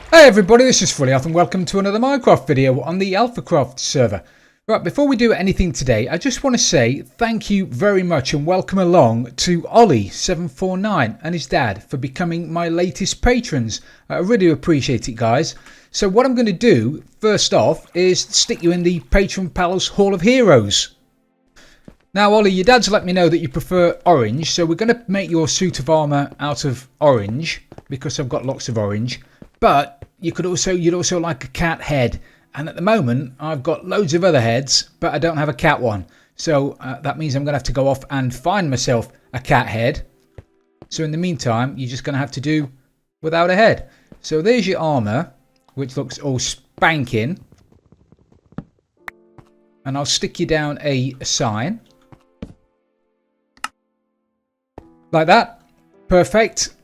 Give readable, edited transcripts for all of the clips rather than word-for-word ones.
Hey everybody, this is Frilioth and welcome to another Minecraft video on the Alphacraft server. Right, before we do anything today, I just want to say thank you very much and welcome along to Ollie749 and his dad for becoming my latest patrons. I really appreciate it, guys. So what I'm going to do, first off, is stick you in the Patron Palace Hall of Heroes. Now, Ollie, your dad's let me know that you prefer orange, so we're going to make your suit of armour out of orange, because I've got lots of orange. But you'd also like a cat head. And at the moment, I've got loads of other heads, but I don't have a cat one. So that means I'm going to have to go off and find myself a cat head. So in the meantime, you're just going to have to do without a head. So there's your armour, which looks all spanking. And I'll stick you down a sign. Like that. Perfect.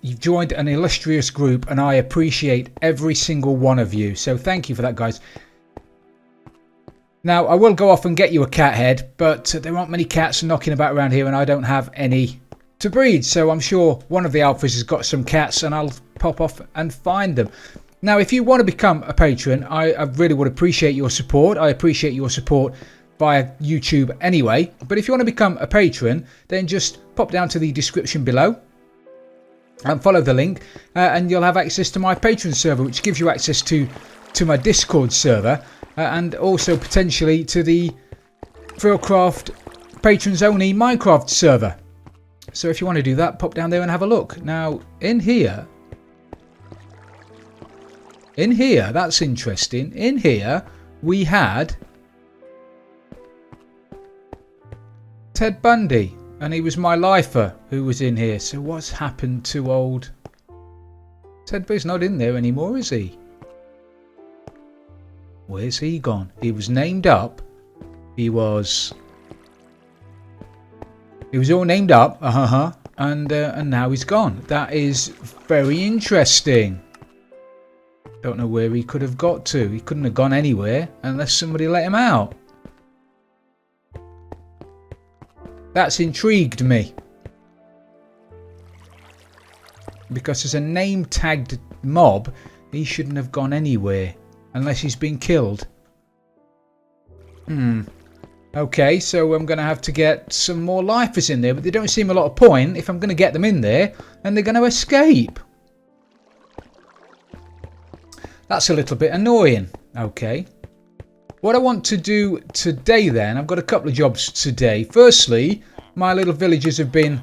You've joined an illustrious group and I appreciate every single one of you. So thank you for that, guys. Now, I will go off and get you a cat head, but there aren't many cats knocking about around here and I don't have any to breed. So I'm sure one of the alphas has got some cats and I'll pop off and find them. Now, if you want to become a patron, I really would appreciate your support. I appreciate your support via YouTube anyway. But if you want to become a patron, then just pop down to the description below. And follow the link and you'll have access to my Patreon server, which gives you access to my Discord server and also potentially to the Frilioth Patrons Only Minecraft server. So if you want to do that, pop down there and have a look. Now in here, that's interesting. In here we had Ted Bundy. And he was my lifer who was in here. So what's happened to old Ted Bundy's not in there anymore, is he? Where's he gone? He was named up. He was all named up. And now he's gone. That is very interesting. Don't know where he could have got to. He couldn't have gone anywhere unless somebody let him out. That's intrigued me. Because as a name tagged mob, he shouldn't have gone anywhere unless he's been killed. Okay, so I'm going to have to get some more lifers in there, but they don't seem a lot of point if I'm going to get them in there and they're going to escape. That's a little bit annoying. Okay. What I want to do today then, I've got a couple of jobs today. Firstly, my little villagers have been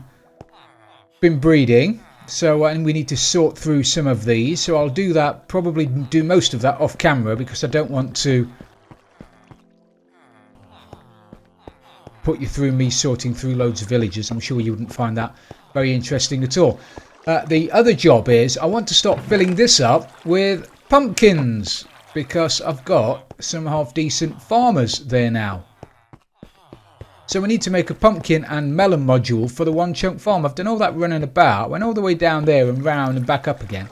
breeding, so and we need to sort through some of these. So I'll do that, probably do most of that off camera because I don't want to put you through me sorting through loads of villagers. I'm sure you wouldn't find that very interesting at all. The other job is I want to start filling this up with pumpkins, because I've got some half decent farmers there now. So we need to make a pumpkin and melon module for the one chunk farm. I've done all that running about, went all the way down there and round and back up again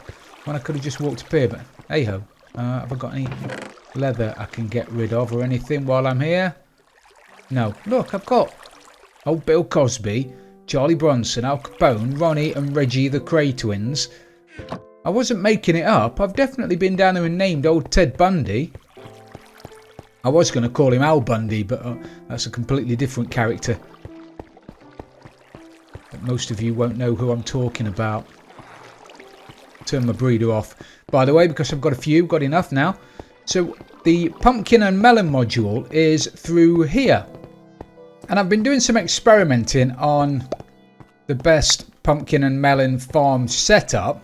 when I could have just walked up here, but hey ho. Have I got any leather I can get rid of or anything while I'm here? No. Look, I've got old Bill Cosby, Charlie Bronson, Al Capone, Ronnie and Reggie the Cray twins. I wasn't making it up. I've definitely been down there and named old Ted Bundy. I was going to call him Al Bundy, but that's a completely different character. But most of you won't know who I'm talking about. Turn my breeder off, by the way, because I've got a few, got enough now. So the pumpkin and melon module is through here. And I've been doing some experimenting on the best pumpkin and melon farm setup.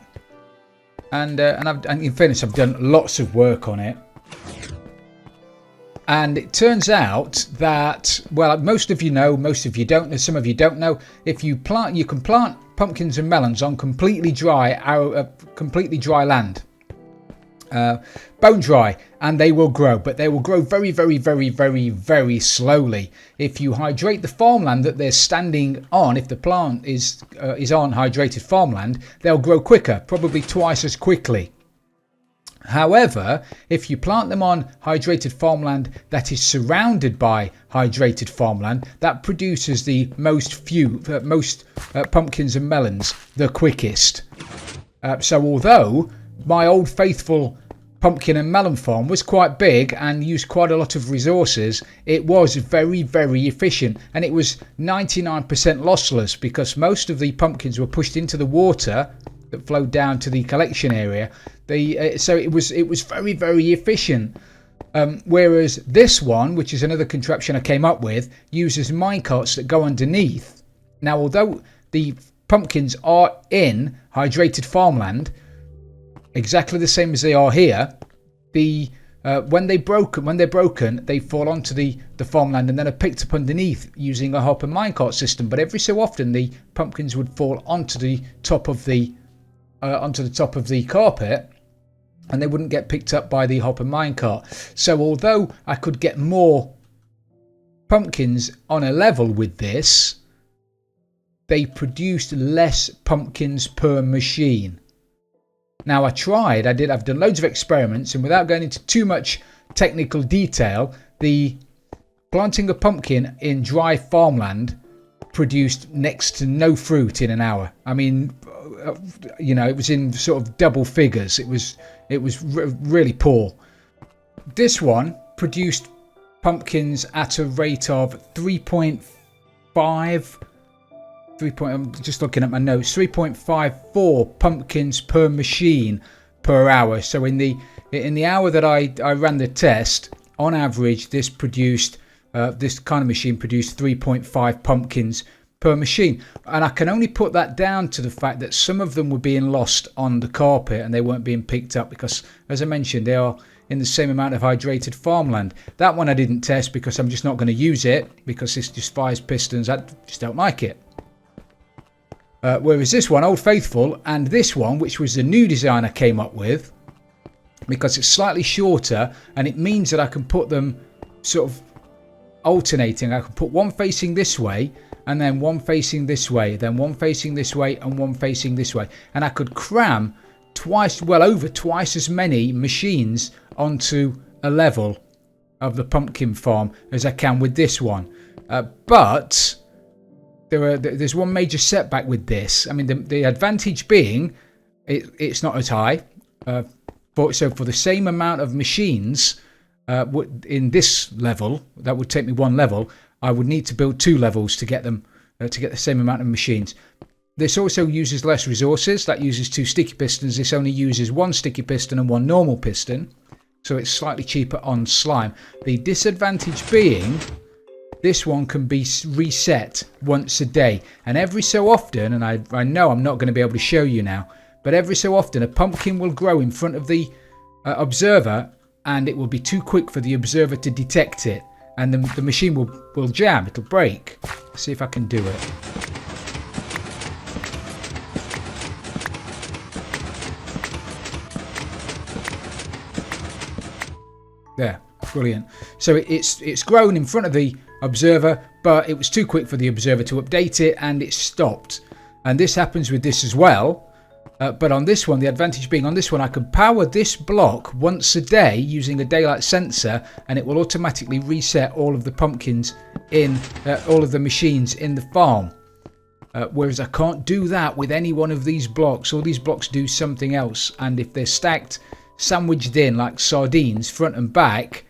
And in fairness, I've done lots of work on it. And it turns out that, well, most of you know, most of you don't know, some of you don't know. If you plant, you can plant pumpkins and melons on completely dry land, bone dry, and they will grow. But they will grow very, very, very, very, very slowly. If you hydrate the farmland that they're standing on, if the plant is on hydrated farmland, they'll grow quicker, probably twice as quickly. However, if you plant them on hydrated farmland that is surrounded by hydrated farmland, that produces the most pumpkins and melons the quickest. So although my old faithful pumpkin and melon farm was quite big and used quite a lot of resources, it was very, very efficient, and it was 99% lossless because most of the pumpkins were pushed into the water that flowed down to the collection area. So it was very, very efficient. Whereas this one, which is another contraption I came up with, uses minecarts that go underneath. Now, although the pumpkins are in hydrated farmland, exactly the same as they are here, when they're broken, they fall onto the farmland and then are picked up underneath using a hopper minecart system. But every so often, the pumpkins would fall onto the top of the carpet, and they wouldn't get picked up by the hopper minecart. So although I could get more pumpkins on a level with this, they produced less pumpkins per machine. Now I've done loads of experiments, and without going into too much technical detail, the planting a pumpkin in dry farmland produced next to no fruit in an hour. I mean, it was in sort of double figures. It was really poor. This one produced pumpkins at a rate of 3.5. I'm just looking at my notes. 3.54 pumpkins per machine per hour. So in the hour that I ran the test, on average, this kind of machine produced 3.5 pumpkins per machine. And I can only put that down to the fact that some of them were being lost on the carpet and they weren't being picked up because, as I mentioned, they are in the same amount of hydrated farmland. That one I didn't test because I'm just not going to use it because this just fires pistons. I just don't like it. Whereas this one, Old Faithful, and this one, which was the new design I came up with, because it's slightly shorter and it means that I can put them sort of alternating. I can put one facing this way and then one facing this way, then one facing this way and one facing this way. And I could cram over twice as many machines onto a level of the pumpkin farm as I can with this one. But there's one major setback with this. I mean, the advantage being it's not as high. So for the same amount of machines in this level, that would take me one level, I would need to build two levels to get them to get the same amount of machines. This also uses less resources. That uses 2 sticky pistons. This only uses 1 sticky piston and 1 normal piston. So it's slightly cheaper on slime. The disadvantage being this one can be reset once a day. And every so often, and I know I'm not going to be able to show you now, but every so often a pumpkin will grow in front of the observer and it will be too quick for the observer to detect it. And the machine will jam, it'll break. Let's see if I can do it. There, brilliant. So it's grown in front of the observer, but it was too quick for the observer to update it and it stopped. And this happens with this as well. But on this one, the advantage being on this one, I can power this block once a day using a daylight sensor and it will automatically reset all of the pumpkins in all of the machines in the farm. Whereas I can't do that with any one of these blocks. All these blocks do something else, and if they're stacked sandwiched in like sardines front and back,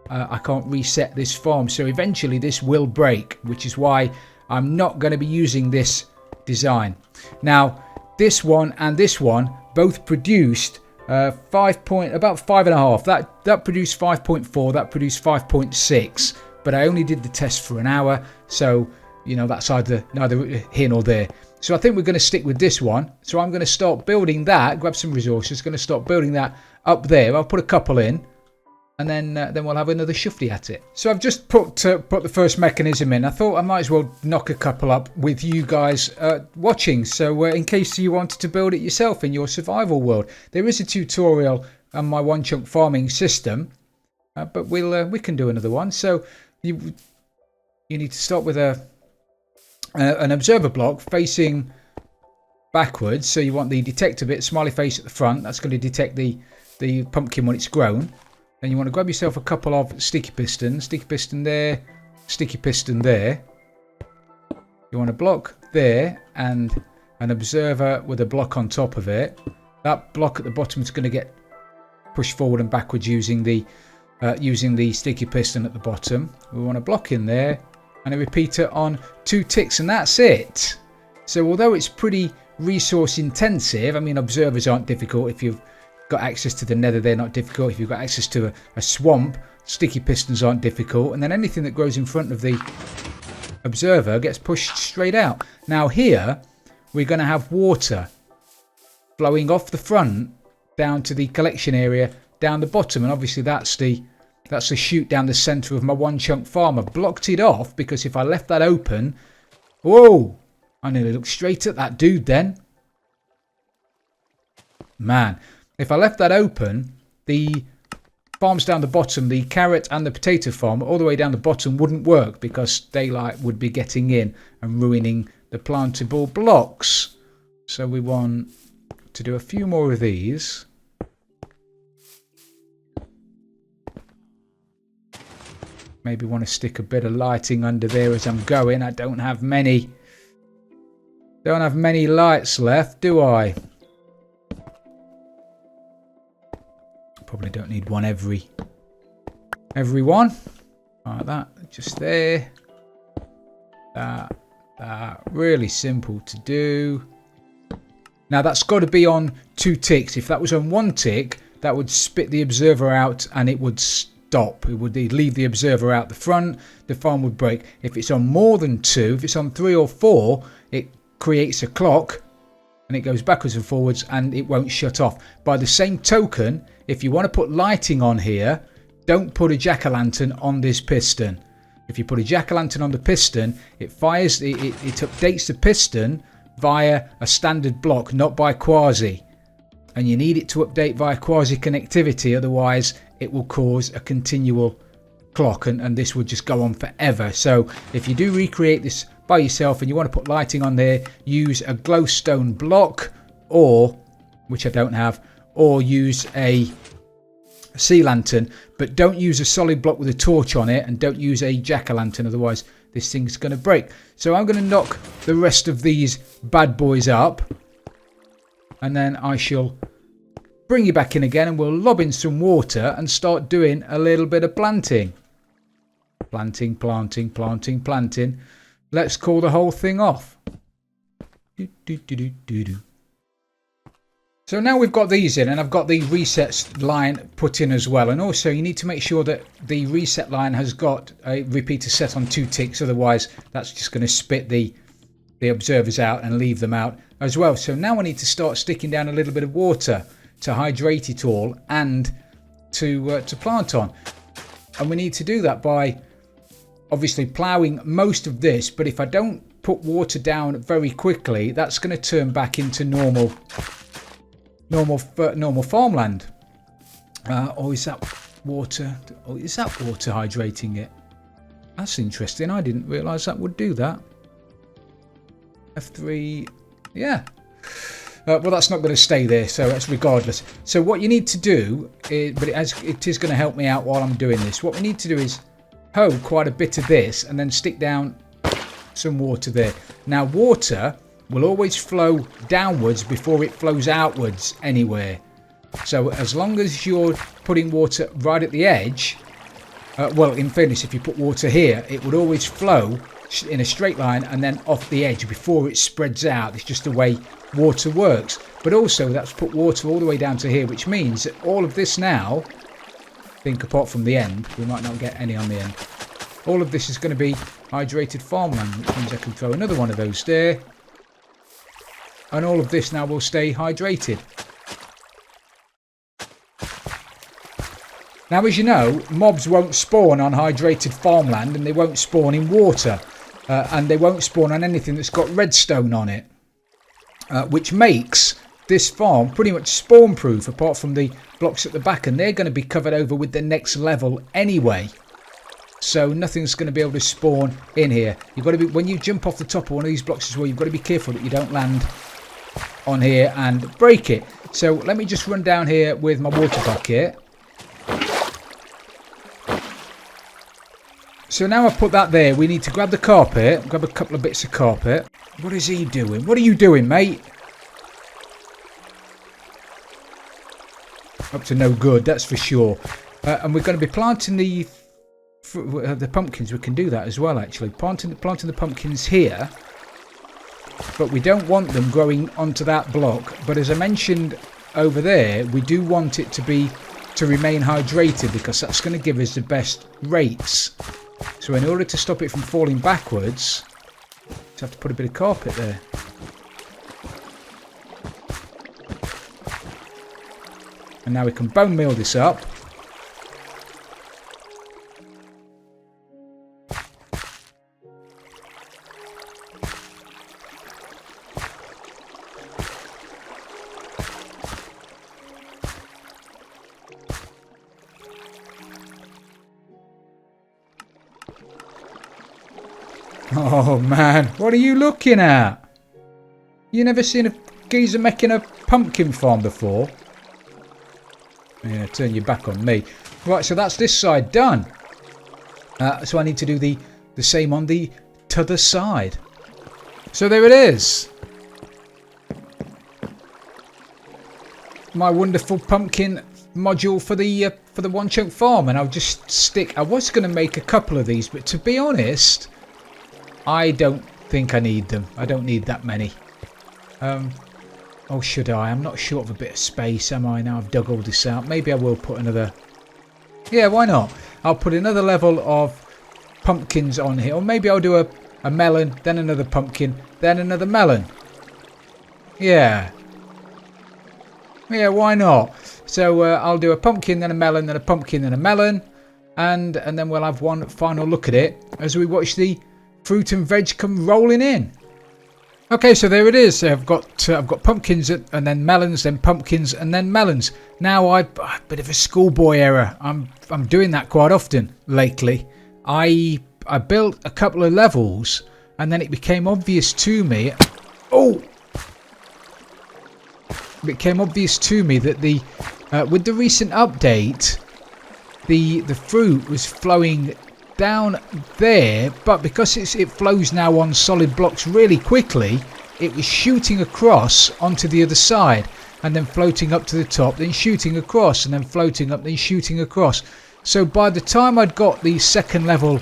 I can't reset this farm. So eventually this will break, which is why I'm not going to be using this design. Now this one and this one both produced about 5.5. That produced 5.4, that produced 5.6, but I only did the test for an hour, so that's neither here nor there. So I think we're going to stick with this one. So I'm going to start building that, grab some resources, going to start building that up there. I'll put a couple in, and then we'll have another shufty at it. So I've just put the first mechanism in. I thought I might as well knock a couple up with you guys watching. So in case you wanted to build it yourself in your survival world, there is a tutorial on my one chunk farming system, but we can do another one. So you need to start with an observer block facing backwards. So you want the detector bit, smiley face at the front. That's going to detect the pumpkin when it's grown. Then you want to grab yourself a couple of sticky pistons. Sticky piston there, sticky piston there. You want a block there and an observer with a block on top of it. that block at the bottom is going to get pushed forward and backwards using the sticky piston at the bottom. We want a block in there and a repeater on 2 ticks, and that's it. So although it's pretty resource intensive, I mean, observers aren't difficult. If you've got access to the nether, they're not difficult. If you've got access to a swamp, sticky pistons aren't difficult. And then anything that grows in front of the observer gets pushed straight out. Now here we're going to have water flowing off the front down to the collection area down the bottom, and obviously that's the chute down the center of my one chunk farm. I've blocked it off because if I left that open, whoa, I nearly looked straight at that dude then. Man, if I left that open, the farms down the bottom, the carrot and the potato farm all the way down the bottom wouldn't work because daylight would be getting in and ruining the plantable blocks. So we want to do a few more of these. Maybe want to stick a bit of lighting under there as I'm going. I don't have many lights left, do I? Probably don't need one every one. Like that, just there. That. Really simple to do. Now that's got to be on 2 ticks. If that was on 1 tick, that would spit the observer out and it would stop. It would leave the observer out the front. The farm would break. If it's on more than 2, if it's on 3 or 4, it creates a clock and it goes backwards and forwards and it won't shut off. By the same token, if you want to put lighting on here, don't put a jack-o'-lantern on this piston. If you put a jack-o'-lantern on the piston, it fires, it updates the piston via a standard block, not by quasi. And you need it to update via quasi connectivity, otherwise it will cause a continual clock and this would just go on forever. So if you do recreate this by yourself and you want to put lighting on there, use a glowstone block, or, which I don't have, or use a sea lantern, but don't use a solid block with a torch on it, and don't use a jack-o'-lantern, otherwise this thing's going to break. So I'm going to knock the rest of these bad boys up, and then I shall bring you back in again and we'll lob in some water and start doing a little bit of planting. Planting. Let's call the whole thing off. So now we've got these in, and I've got the reset line put in as well. And also you need to make sure that the reset line has got a repeater set on 2 ticks, otherwise that's just going to spit the observers out and leave them out as well. So now I need to start sticking down a little bit of water to hydrate it all and to plant on. And we need to do that by obviously ploughing most of this, but if I don't put water down very quickly, that's going to turn back into normal farmland. Or is that water? Oh, is that water hydrating it? That's interesting. I didn't realise that would do that. F3, yeah. Well, that's not going to stay there, so that's regardless. So what you need to do, but it is going to help me out while I'm doing this. What we need to do is hoe quite a bit of this and then stick down some water there. Now water will always flow downwards before it flows outwards anywhere. So as long as you're putting water right at the edge, well, in fairness, if you put water here, it would always flow in a straight line and then off the edge before it spreads out. It's just the way water works. But also that's put water all the way down to here, which means that all of this now, I think apart from the end, we might not get any on the end, all of this is going to be hydrated farmland, which means I can throw another one of those there, and all of this now will stay hydrated. Now, as you know, mobs won't spawn on hydrated farmland, and they won't spawn in water, and they won't spawn on anything that's got redstone on it, which makes this farm pretty much spawn proof apart from the blocks at the back, and they're going to be covered over with the next level anyway, so nothing's going to be able to spawn in here. You've got to be, when you jump off the top of one of these blocks as well, you've got to be careful that you don't land on here and break it. So let me just run down here with my water bucket. So now I've put that there, we need to grab the carpet, grab a couple of bits of carpet. What is he doing? What are you doing, mate? up to no good, that's for sure. And we're going to be planting the pumpkins. We can do that as well, actually. Planting the pumpkins here. But we don't want them growing onto that block. But as I mentioned over there, we do want it to remain hydrated, because that's going to give us the best rates. So in order to stop it from falling backwards, just have to put a bit of carpet there. And now we can bone meal this up. Oh man, what are you looking at? You never seen a geezer making a pumpkin farm before? Yeah, turn your back on me. Right, so that's this side done. So I need to do the same on the t'other side. So there it is. My wonderful pumpkin module for the one chunk farm, and I'll just stick. I was going to make a couple of these, but to be honest, I don't think I need them. I don't need that many. Oh, should I? I'm not short of a bit of space, am I? Now I've dug all this out. Maybe I will put another... Yeah, why not? I'll put another level of pumpkins on here. Or maybe I'll do a melon, then another pumpkin, then another melon. Yeah. Yeah, why not? So I'll do a pumpkin, then a melon, then a pumpkin, then a melon. And then we'll have one final look at it as we watch the fruit and veg come rolling in. Okay, so there it is. I've got pumpkins and then melons, then pumpkins and then melons. Now a bit of a schoolboy error. I'm doing that quite often lately. I built a couple of levels and then it became obvious to me. Oh, it became obvious to me that with the recent update, the fruit was flowing down there, but because it flows now on solid blocks really quickly, it was shooting across onto the other side and then floating up to the top, then shooting across and then floating up, then shooting across. So by the time I'd got the second level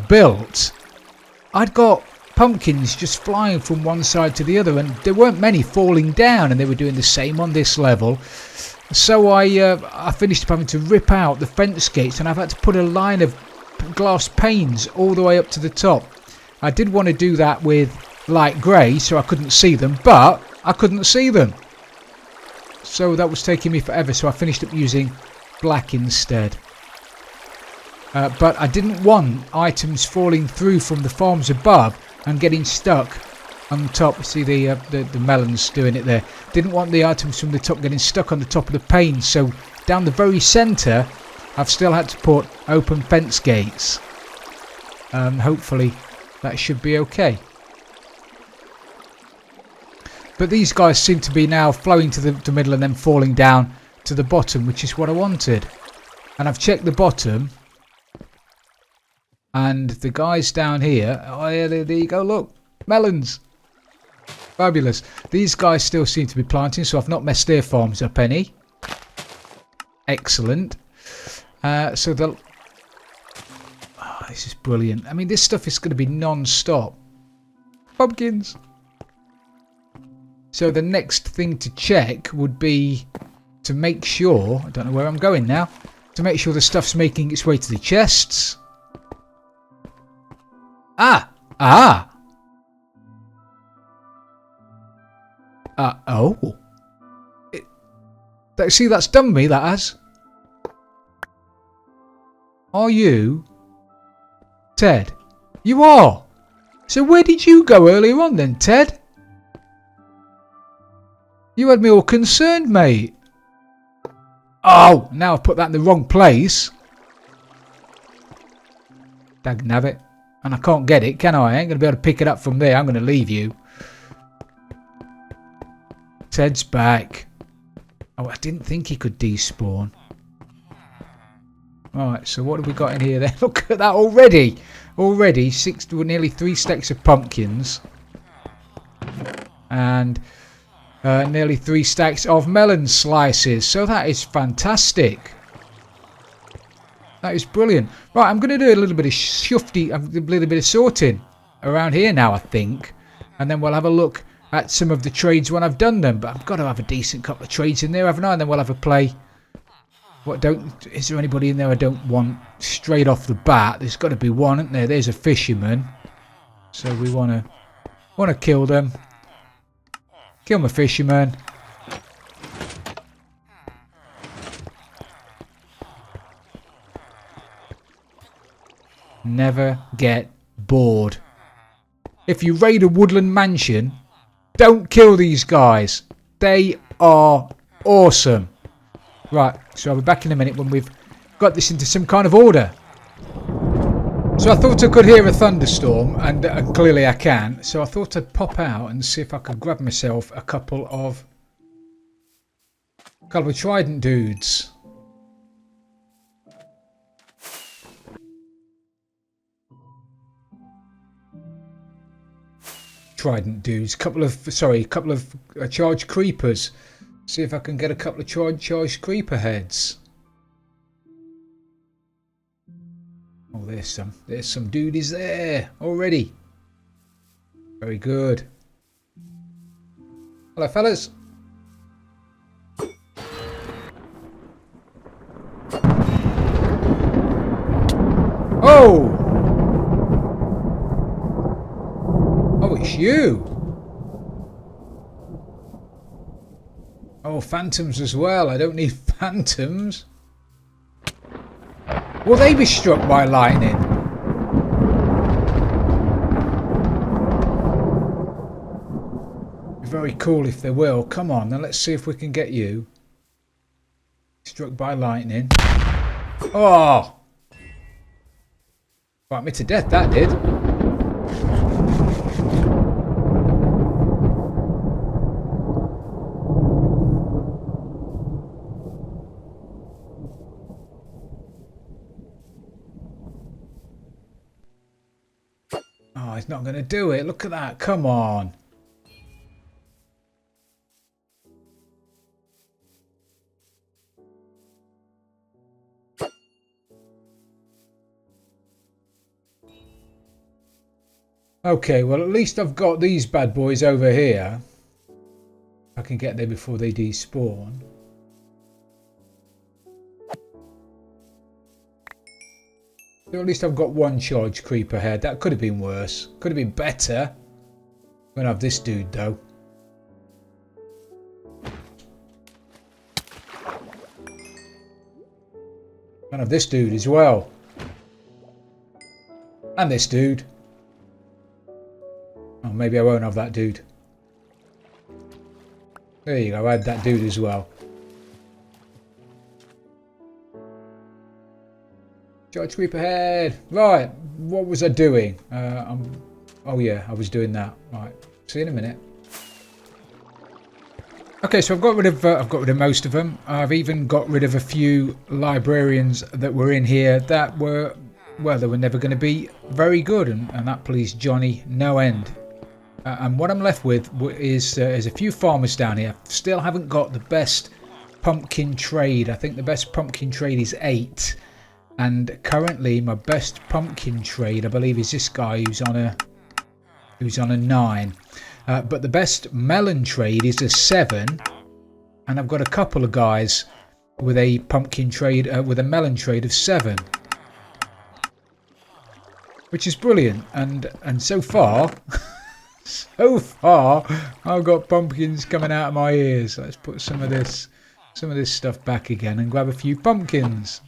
built, I'd got pumpkins just flying from one side to the other, and there weren't many falling down, and they were doing the same on this level. So I finished up having to rip out the fence gates, and I've had to put a line of glass panes all the way up to the top. I did want to do that with light grey so I couldn't see them, but I couldn't see them, so that was taking me forever, so I finished up using black instead. But I didn't want items falling through from the farms above and getting stuck on top. See the melons doing it there. Didn't want the items from the top getting stuck on the top of the pane, so down the very centre I've still had to put open fence gates. Hopefully that should be okay. But these guys seem to be now flowing to the middle and then falling down to the bottom, which is what I wanted. And I've checked the bottom, and the guys down here, oh yeah, there you go, look, melons. Fabulous. These guys still seem to be planting, so I've not messed their farms up any. Excellent. So this is brilliant. I mean, this stuff is going to be non-stop. Pumpkins. So the next thing to check would be to make sure, I don't know where I'm going now, to make sure the stuff's making its way to the chests. Oh. See, that's done me, that has. Are you Ted? You are. So where did you go earlier on then, Ted? You had me all concerned, mate. Oh, now I've put that in the wrong place. Dagnabbit. And I can't get it, can I? I ain't going to be able to pick it up from there. I'm going to leave you. Ted's back. Oh, I didn't think he could despawn. Alright, so what have we got in here then? Look at that already. Already, nearly 3 stacks of pumpkins. And nearly 3 stacks of melon slices. So that is fantastic. That is brilliant. Right, I'm going to do a little bit of shufty, a little bit of sorting around here now, I think. And then we'll have a look at some of the trades when I've done them. But I've got to have a decent couple of trades in there, haven't I? And then we'll have a play. Is there anybody in there I don't want straight off the bat? There's got to be one, isn't there? There's a fisherman. So we want to kill them. Kill my fisherman. Never get bored. If you raid a woodland mansion, don't kill these guys. They are awesome. Right, so I'll be back in a minute when we've got this into some kind of order. So I thought I could hear a thunderstorm, and clearly I can. So I thought I'd pop out and see if I could grab myself a couple of trident dudes. Trident dudes, couple of charged creepers. See if I can get a couple of charged creeper heads. Oh, there's some duties there already. Very good. Hello, fellas. Oh! Oh, it's you. Oh, phantoms as well. I don't need phantoms. Will they be struck by lightning? Very cool if they will. Come on, now let's see if we can get you struck by lightning. Oh! Bite me to death, that did. Oh, he's not going to do it. Look at that. Come on. Okay, well at least I've got these bad boys over here. I can get there before they despawn. So at least I've got one charge creeper head. That could have been worse. Could have been better. I'm going to have this dude though. I'm going to have this dude as well. And this dude. Oh, maybe I won't have that dude. There you go, I had that dude as well. Charge creep ahead. Right, what was I doing? Oh yeah, I was doing that. Right, see you in a minute. Okay, so I've got rid of most of them. I've even got rid of a few librarians that were in here that were, well, they were never going to be very good, and that pleased Johnny no end. And what I'm left with is a few farmers down here. Still haven't got the best pumpkin trade. I think the best pumpkin trade is 8. And currently my best pumpkin trade, I believe, is this guy who's on a 9. But the best melon trade is a 7. And I've got a couple of guys with a pumpkin trade, with a melon trade of 7. Which is brilliant. And so far... So far, I've got pumpkins coming out of my ears. Let's put some of this stuff back again and grab a few pumpkins.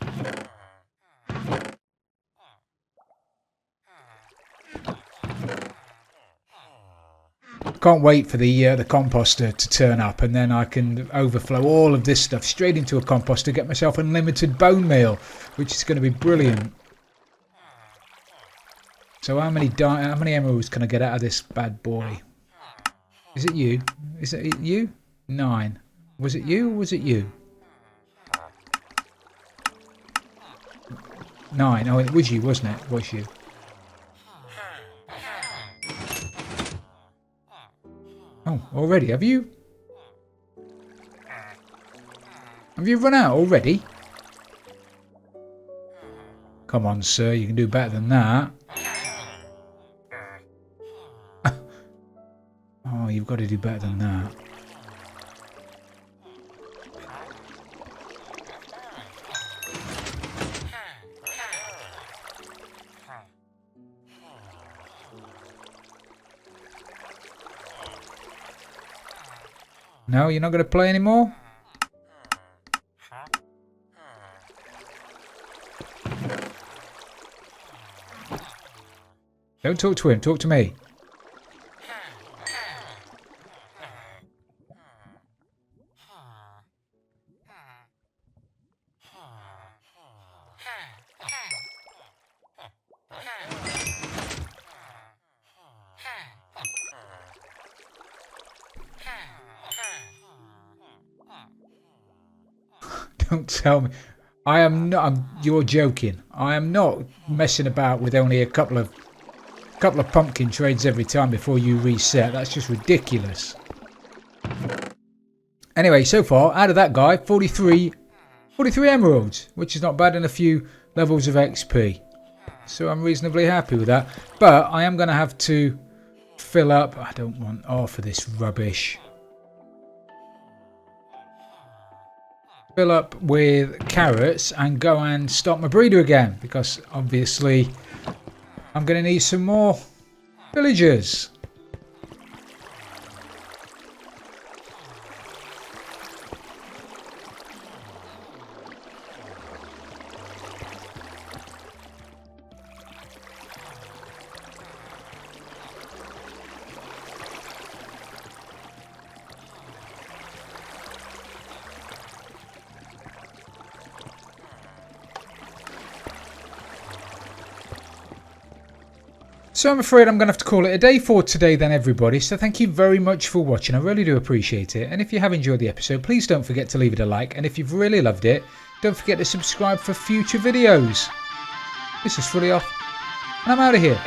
Can't wait for the composter to turn up, and then I can overflow all of this stuff straight into a composter, get myself unlimited bone meal, which is going to be brilliant. So how many emeralds can I get out of this bad boy? Is it you? Is it you? 9. Was it you or was it you? 9. Oh, it was you, wasn't it? It was you. Oh, already? Have you? Have you run out already? Come on, sir. You can do better than that. Oh, you've got to do better than that. No, you're not going to play anymore? Don't talk to him, talk to me. Don't tell me. I am not. You're joking. I am not messing about with only a couple of pumpkin trades every time before you reset. That's just ridiculous. Anyway, so far out of that guy, 43 emeralds, which is not bad, and a few levels of XP. So I'm reasonably happy with that. But I am going to have to fill up. I don't want for this rubbish. Fill up with carrots and go and start my breeder again, because obviously I'm going to need some more villagers. So I'm afraid I'm going to have to call it a day for today then, everybody. So thank you very much for watching. I really do appreciate it. And if you have enjoyed the episode, please don't forget to leave it a like. And if you've really loved it, don't forget to subscribe for future videos. This is Frilioth, and I'm out of here.